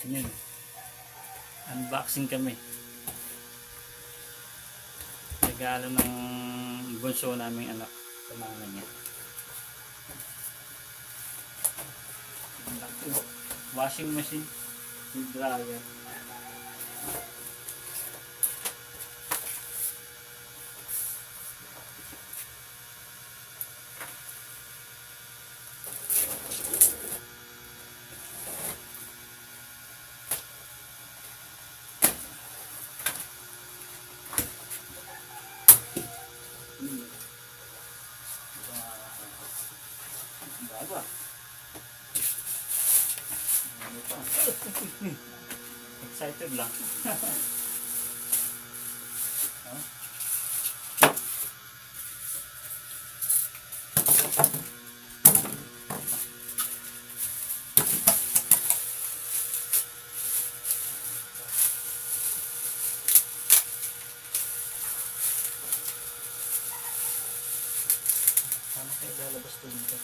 Yun. Unboxing kami. Regalo ng bunso naming anak sa mama niya. Washing machine with dryer. Bago. Excited lang. Huh? Paano kayo lalabas ito nito?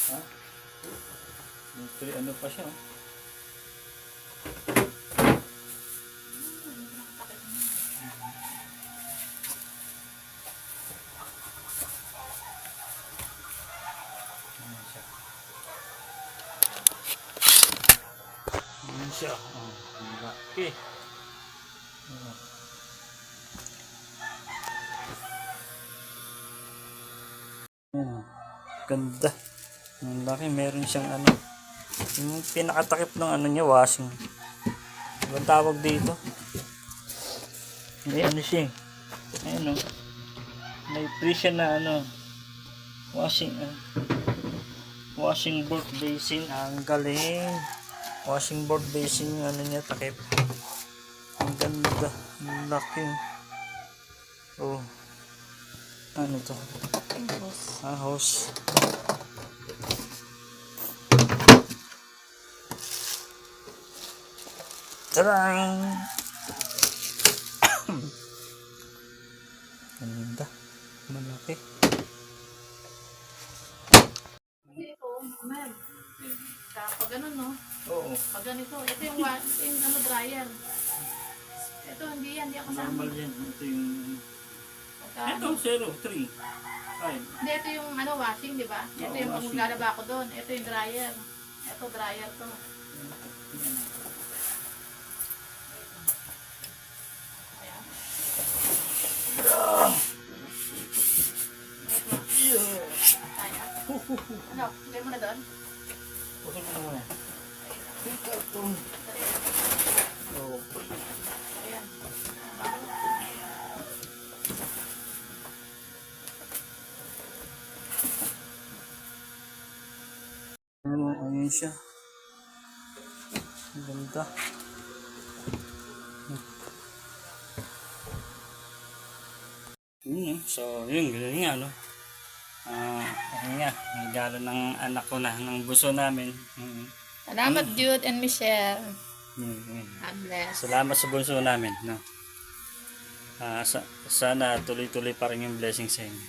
Ha? Ito ano pa siya, oh. Ayan siya. Oh, laki. Oh. Ayan. Ganda. Ang laki. Meron siyang ano. Yung pinakatakip ng ano niya, washing. Ano tawag dito? May ano siya. Ayan, oh. May free siya na ano. Washing board basin. Ang galing. Washing board basin yung ano niya, takip. Ang ganda. Ang laki. Oh. Ano to? Hose. Tarang! Ganda. Malaki. Ito, ma'am. Pag ganun, no? Oo. Pag ganito, ito yung ano, dryer. Ito, hindi ako Normal sama. yan. Ito yung... Ito, 0, 3, 5. Hindi, ito yung ano, washing, di ba? Ito yung washing. maglalaba ko doon. Ito yung dryer. Ito, dryer to. Ayan. Ano, lagay mo na doon? Pusok mo na muna. Karton. Oo. Ayan. Ayan siya. Ang ganda. So, yun, ganyan nga, no? Ayun nga, regalo ng anak ko na, ng buso namin. Salamat, Jude and Michelle. Yun. God bless. Salamat sa bunso namin, no? Sana tuloy-tuloy pa rin yung blessing sa inyo.